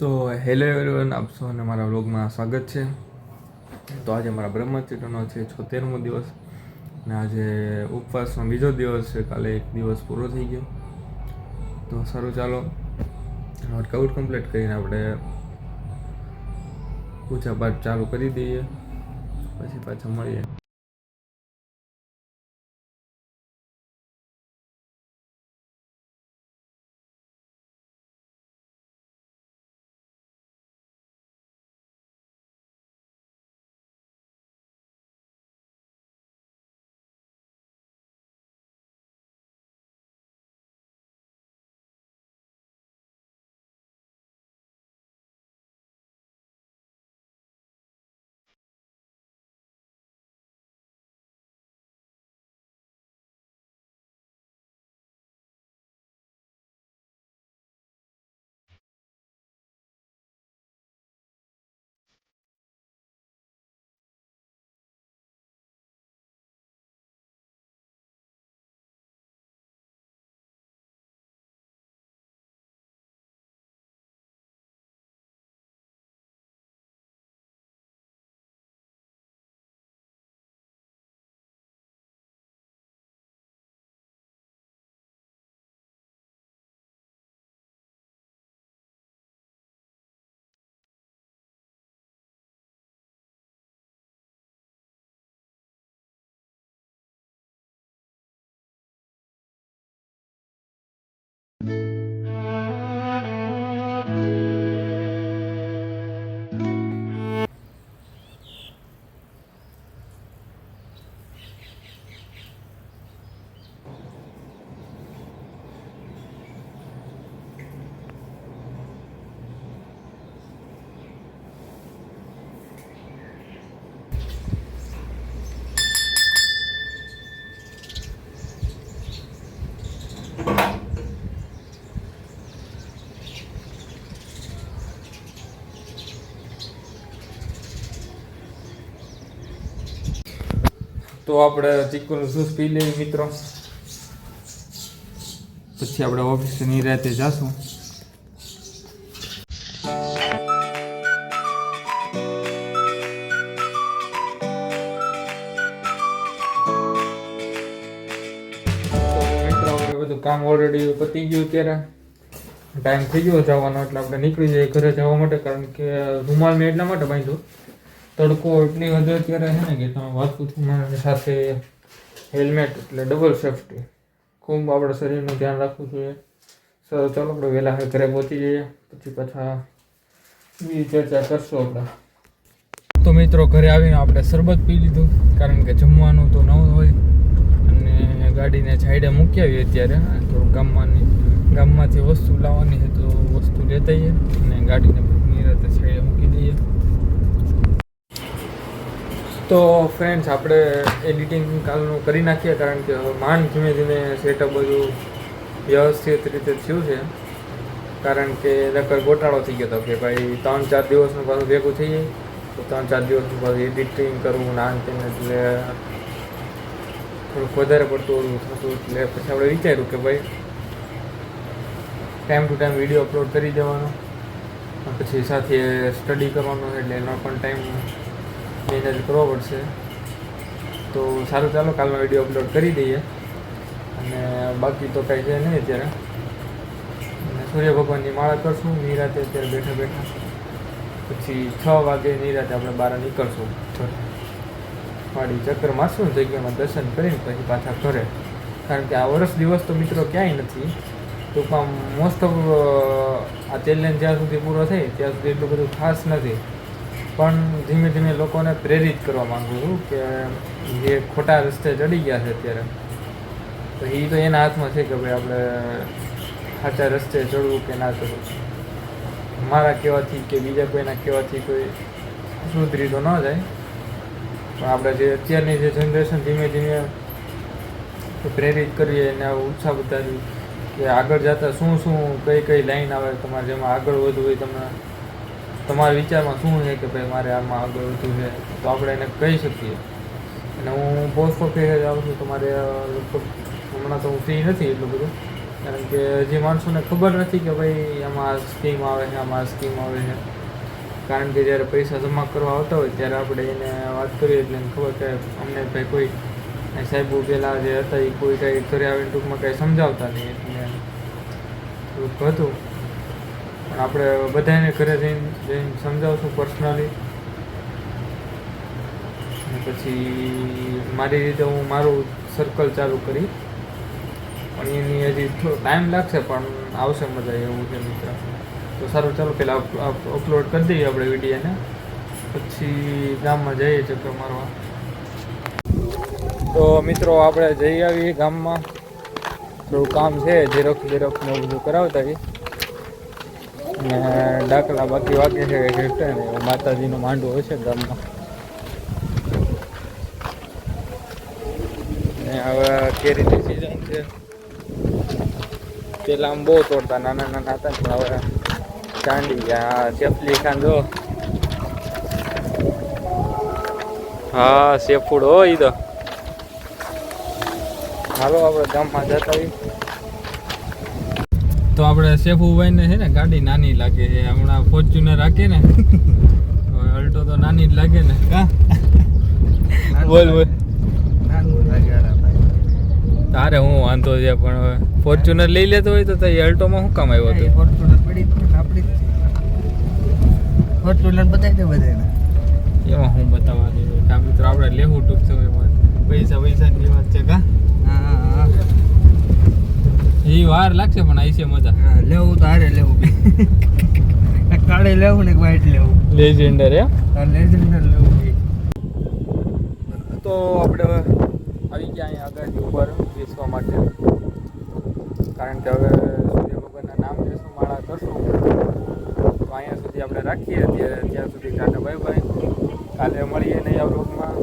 તો hello everyone, આપ સૌને મારા વ્લોગમાં સ્વાગત છે. તો આજે મારા બ્રહ્મચર્યનો છે 76મો દિવસ અને આજે ઉપવાસનો બીજો દિવસ છે. કાલે એક દિવસ પૂરો થઈ ગયો. તો સારું, ચાલો વર્કઆઉટ કમ્પ્લીટ કરીને આપણે પૂજા પાઠ ચાલુ કરી દઈએ, પછી પાછા મળીએ. તો આપણે ચીકુનું જ્યુસ પી લઈએ મિત્રો, પછી આપણે ઓફિસે નિરાતે જાશું. બધું કામ ઓલરેડી પતી ગયું, ત્યારે ટાઈમ થઈ ગયો જવાનો, એટલે આપણે નીકળી જઈએ ઘરે જવા માટે. કારણ કે રૂમાલ મેં એટલા માટે બાંધ્યો, તડકો એટલી વધે અત્યારે છે ને કે તમે વાત પૂછો. સાથે હેલ્મેટ એટલે ડબલ સેફ્ટી, ખૂબ આપણે શરીરનું ધ્યાન રાખવું જોઈએ. સર ચાલો આપણે વહેલા ઘરે પહોંચી જઈએ, પછી પાછા બીજી ચર્ચા કરશું આપણે. તો મિત્રો, ઘરે આવીને આપણે શરબત પી લીધું, કારણ કે જમવાનું તો ન હોય, અને ગાડીને સાઈડે મૂકી આવીએ. અત્યારે તો ગામમાંથી વસ્તુ લાવવાની છે, તો વસ્તુ લેતા આવીએ અને ગાડીને નિરાતે સાઈડે મૂકી દઈએ. તો ફ્રેન્ડ્સ, આપણે એડિટિંગ કાલનું કરી નાખીએ, કારણ કે માંડ ધીમે ધીમે સેટઅપ બધું વ્યવસ્થિત રીતે થયું છે. કારણ કે નકર ગોટાળો થઈ ગયો હતો કે ભાઈ 3-4 દિવસનું પાછું ભેગું થઈ જાય, તો 3-4 દિવસનું પાછું એડિટિંગ કરવું ના તેને, એટલે થોડુંક વધારે પડતું ઓલું થતું. એટલે પછી આપણે વિચાર્યું કે ભાઈ time to time video upload કરી દેવાનો, પછી સાથે સ્ટડી કરવાનો, એટલે એનો પણ ટાઈમ મેનેજ કરવો પડશે. તો સારું, ચાલો કાલનો વિડીયો અપલોડ કરી દઈએ. અને બાકી તો કાંઈ છે નહીં અત્યારે. અને સૂર્ય ભગવાનની માળા કરશું નિરાતે અત્યારે બેઠા બેઠા. પછી 6 વાગે નિરાતે આપણે બહાર નીકળશું, વાડી ચક્કર મારશું, જગ્યામાં દર્શન કરીને પછી પાછા ઘરે. કારણ કે આ વર્ષ દિવસ તો મિત્રો ક્યાંય નથી. ટૂંકમાં મોસ્ટ ઓફ આ ચેલેન્જ જ્યાં સુધી પૂરો થાય ત્યાં સુધી એટલું બધું ખાસ નથી. પણ ધીમે ધીમે લોકોને પ્રેરિત કરવા માગું છું કે જે ખોટા રસ્તે ચડી ગયા છે અત્યારે, તો એ તો એના હાથમાં છે કે ભાઈ આપણે સાચા રસ્તે ચડવું કે ના ચડવું. મારા કહેવાથી કે બીજા કોઈના કહેવાથી કોઈ સુધરી તો ન જાય, પણ આપણે જે અત્યારની જે જનરેશન ધીમે ધીમે પ્રેરિત કરીએ અને ઉત્સાહ બતાવીએ કે આગળ જતાં શું કઈ લાઈન આવે તમારે, જેમાં આગળ વધવું હોય. તમે તમારા વિચારમાં શું છે કે ભાઈ મારે આમાં આગળ વધવું છે, તો આપણે એને કહી શકીએ. અને હું પોસ્ટ ઓફિસે જાઉં છું, તમારે લગભગ હમણાં તો હું ફ્રી નથી એટલું બધું, કારણ કે હજી માણસોને ખબર નથી કે ભાઈ આમાં આ સ્કીમ આવે છે, આમાં આ સ્કીમ આવે છે. કારણ કે જ્યારે પૈસા જમા કરવા આવતા હોય ત્યારે આપણે એને વાત કરીએ એટલે એને ખબર કે અમને ભાઈ કોઈ સાહેબો પહેલાં જે હતા એ કોઈ કંઈ ઘરે આવીને ટૂંકમાં કંઈ સમજાવતા નહીં, એટલે થોડુંક હતું. પણ આપણે બધાને ઘરે જઈને સમજાવશું પર્સનલી. અને પછી મારી રીતે હું મારું સર્કલ ચાલુ કરી, પણ એની હજી થોડો ટાઈમ લાગશે પણ આવશે મજા એવું છે મિત્ર. તો સારું, ચાલો પહેલાં અપલોડ કરી દઈએ આપણે વિડીયોને, પછી ગામમાં જઈએ ચક્કર મારવા. તો મિત્રો આપણે જઈ આવીએ ગામમાં, થોડું કામ છે, ઝેરોક્ષ ને બધું કરાવતા હોય ને ડાકલા બાકી વાગે છે કંઈ ઘટે ને માતાજીનું માંડવું હશે ગામમાં. ને હવે કેરીની સિઝન છે. પેલા આમ બહુ તોડતા, નાના નાના હતા પણ હવે ચાંડી ગયા. ચેપલી ખાન જો, હા સેફૂડ હો ઈ તો. હાલો આપણે ગામમાં જતા આવીએ. તો આપણે સેફુભાઈને છે ને ગાડી નાની લાગે છે. હમણાં ફોર્ચ્યુનર રાખીએ ને અલ્ટો તો નાની જ લાગે ને. કા બોલ બોલ, તારે હું વાંધો છે પણ હવે ફોર્ચ્યુનર લઈ લેતો હોય તો એ અલ્ટોમાં શું કામ આવ્યો હતો? ફોર્ચ્યુનર પડી આપણી જ ફોર્ચ્યુનર બતાવી દે બધાને. એમાં હું બતાવવાની હોય કામ મિત્રો, આપણે લેવું ટૂંક સમયમાં. પૈસાની વાત છે. કા હા, એ વાર લાગશે પણ આવી છે મજા. લેવું તો હારે લેવું. કાળે લેવું ને વ્હાઈટ લેવું. લેજેન્ડર હે, લેજેન્ડર લેવું. તો આપણે આવી ગયા અહીંયા આગળ ઉપર બેસવા માટે, કારણ કે હવે સૂર્ય ભગવાનના નામ લેશું, માળા કરશું. તો અહીંયા સુધી આપણે રાખીએ. ત્યાં સુધી ટાટા બાય બાય. કાલે મળીએ નયા વ્લોગમાં.